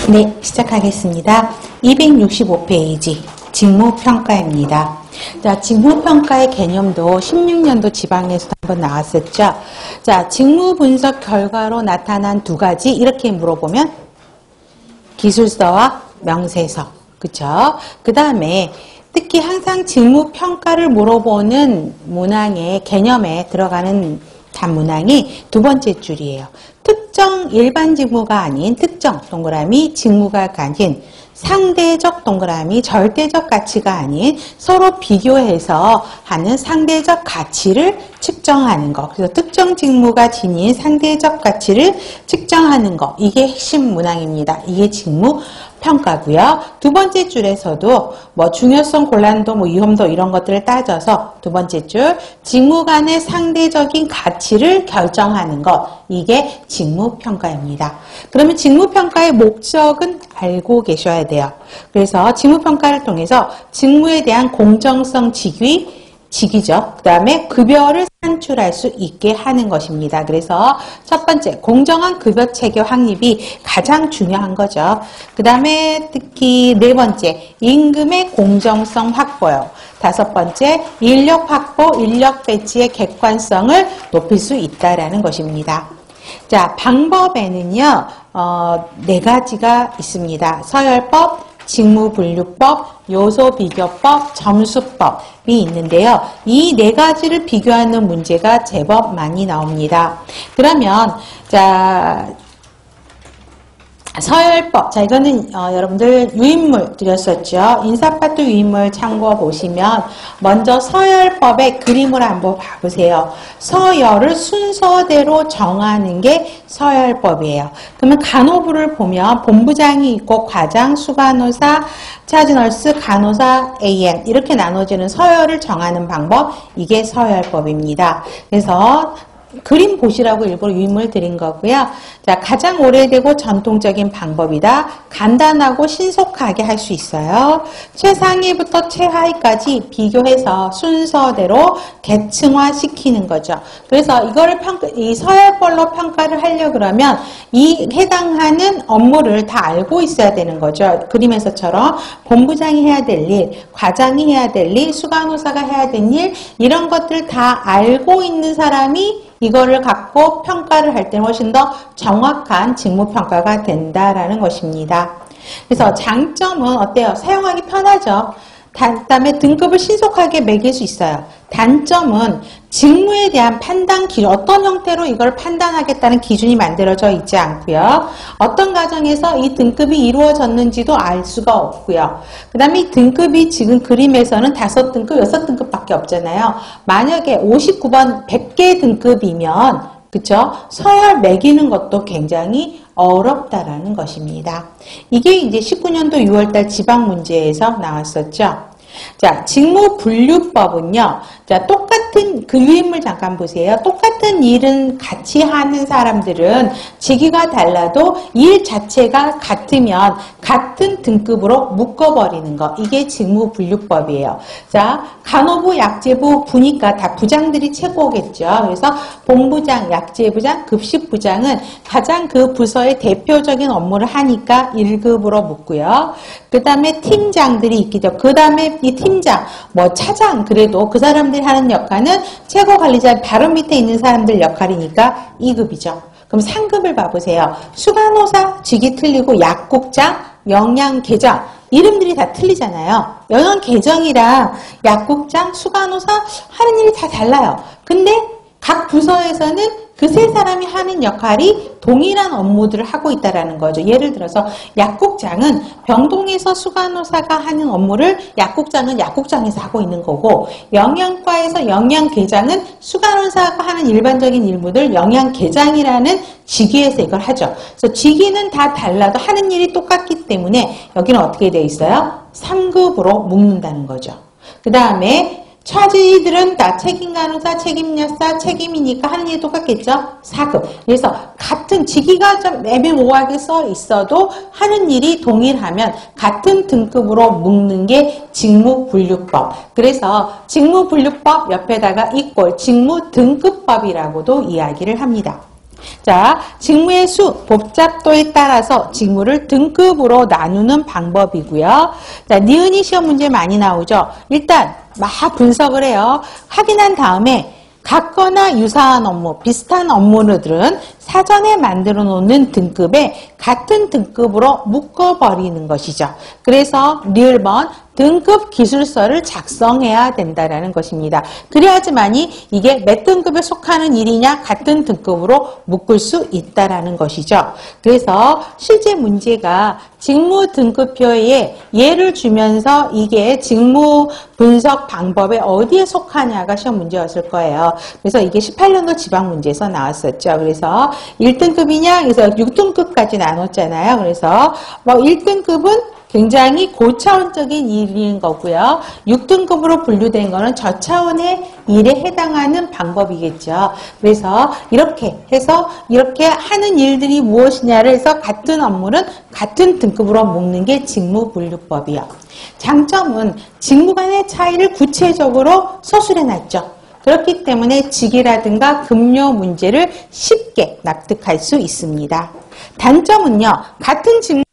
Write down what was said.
네, 시작하겠습니다. 265페이지 직무평가입니다. 자, 직무평가의 개념도 16년도 지방에서도 한번 나왔었죠. 자, 직무분석 결과로 나타난 두 가지 이렇게 물어보면 기술서와 명세서, 그쵸? 그 다음에 특히 항상 직무평가를 물어보는 문항의 개념에 들어가는 단문항이 두 번째 줄이에요. 특정 일반 직무가 아닌 특정 동그라미 직무가 가진 상대적 동그라미 절대적 가치가 아닌 서로 비교해서 하는 상대적 가치를 측정하는 것. 그래서 특정 직무가 지닌 상대적 가치를 측정하는 것. 이게 핵심 문항입니다. 이게 직무 평가고요. 두 번째 줄에서도 뭐 중요성, 곤란도, 뭐 위험도 이런 것들을 따져서 두 번째 줄 직무 간의 상대적인 가치를 결정하는 것. 이게 직무 평가입니다. 그러면 직무 평가의 목적은 알고 계셔야 돼요. 그래서 직무 평가를 통해서 직무에 대한 공정성 직위죠. 그 다음에 급여를 산출할 수 있게 하는 것입니다. 그래서 첫 번째, 공정한 급여 체계 확립이 가장 중요한 거죠. 그 다음에 특히 네 번째, 임금의 공정성 확보요. 다섯 번째, 인력 확보, 인력 배치의 객관성을 높일 수 있다라는 것입니다. 자, 방법에는요, 네 가지가 있습니다. 서열법, 직무분류법, 요소비교법, 점수법이 있는데요. 이 네 가지를 비교하는 문제가 제법 많이 나옵니다. 그러면 자, 서열법. 자, 이거는 여러분들 유인물 드렸었죠. 인사파트 유인물 참고 보시면 먼저 서열법의 그림을 한번 봐보세요. 서열을 순서대로 정하는 게 서열법이에요. 그러면 간호부를 보면 본부장이 있고 과장, 수간호사, 차즈널스, 간호사, AM 이렇게 나눠지는 서열을 정하는 방법, 이게 서열법입니다. 그래서 그림 보시라고 일부러 유인물 드린 거고요. 자, 가장 오래되고 전통적인 방법이다. 간단하고 신속하게 할 수 있어요. 최상위부터 최하위까지 비교해서 순서대로 계층화 시키는 거죠. 그래서 이거를 이 서열별로 평가를 하려고 그러면 이 해당하는 업무를 다 알고 있어야 되는 거죠. 그림에서처럼 본부장이 해야 될 일, 과장이 해야 될 일, 수간호사가 해야 될 일, 이런 것들 다 알고 있는 사람이 이거를 갖고 평가를 할 때는 훨씬 더 정확한 직무평가가 된다라는 것입니다. 그래서 장점은 어때요? 사용하기 편하죠. 그다음에 등급을 신속하게 매길 수 있어요. 단점은 직무에 대한 판단 기준, 어떤 형태로 이걸 판단하겠다는 기준이 만들어져 있지 않고요. 어떤 과정에서 이 등급이 이루어졌는지도 알 수가 없고요. 그 다음에 이 등급이 지금 그림에서는 5등급, 6등급밖에 없잖아요. 만약에 59번 100개 등급이면 그쵸? 서열 매기는 것도 굉장히 어렵다라는 것입니다. 이게 이제 19년도 6월달 지방문제에서 나왔었죠. 자, 직무분류법은요. 자, 똑같은 그 유인물 잠깐 보세요. 똑같은 일은 같이 하는 사람들은 직위가 달라도 일 자체가 같으면 같은 등급으로 묶어버리는 거. 이게 직무분류법이에요. 자, 간호부, 약제부 부니까 다 부장들이 최고겠죠. 그래서 본부장, 약제부장, 급식부장은 가장 그 부서의 대표적인 업무를 하니까 1급으로 묶고요. 그 다음에 팀장들이 있겠죠. 그 다음에 이 팀장, 뭐 차장, 그래도 그 사람들이 하는 역할은 최고 관리자 바로 밑에 있는 사람들 역할이니까 2급이죠. 그럼 상급을 봐보세요. 수간호사 직이 틀리고 약국장, 영양계장 이름들이 다 틀리잖아요. 영양계정이랑 약국장, 수간호사 하는 일이 다 달라요. 근데 각 부서에서는 그 세 사람이 하는 역할이 동일한 업무들을 하고 있다는 거죠. 예를 들어서 약국장은 병동에서 수간호사가 하는 업무를 약국장은 약국장에서 하고 있는 거고, 영양과에서 영양계장은 수간호사가 하는 일반적인 일무들 영양계장이라는 직위에서 이걸 하죠. 그래서 직위는 다 달라도 하는 일이 똑같기 때문에 여기는 어떻게 되어 있어요? 3급으로 묶는다는 거죠. 그 다음에 차지들은 다 책임간호사, 책임여사, 책임이니까 하는 일이 똑같겠죠? 4급. 그래서 같은 직위가 좀 애매모호하게 써 있어도 하는 일이 동일하면 같은 등급으로 묶는 게 직무분류법. 그래서 직무분류법 옆에다가 직무등급법이라고도 이야기를 합니다. 자, 직무의 수, 복잡도에 따라서 직무를 등급으로 나누는 방법이고요. 자, 니은이 시험 문제 많이 나오죠. 일단 막 분석을 해요. 확인한 다음에 같거나 유사한 업무, 비슷한 업무들은 사전에 만들어 놓는 등급에 같은 등급으로 묶어버리는 것이죠. 그래서 리을번 등급 기술서를 작성해야 된다는 것입니다. 그래야지만이 이게 몇 등급에 속하는 일이냐 같은 등급으로 묶을 수 있다는 것이죠. 그래서 실제 문제가 직무 등급표에 예를 주면서 이게 직무 분석 방법에 어디에 속하냐가 시험 문제였을 거예요. 그래서 이게 18년도 지방 문제에서 나왔었죠. 그래서 1등급이냐, 그래서 6등급까지 나눴잖아요. 그래서 뭐 1등급은 굉장히 고차원적인 일인 거고요. 6등급으로 분류된 거는 저차원의 일에 해당하는 방법이겠죠. 그래서 이렇게 해서 이렇게 하는 일들이 무엇이냐를 해서 같은 업무는 같은 등급으로 묶는 게 직무분류법이요. 장점은 직무 간의 차이를 구체적으로 서술해 놨죠. 그렇기 때문에 직이라든가 급료 문제를 쉽게 납득할 수 있습니다. 단점은요, 같은 직무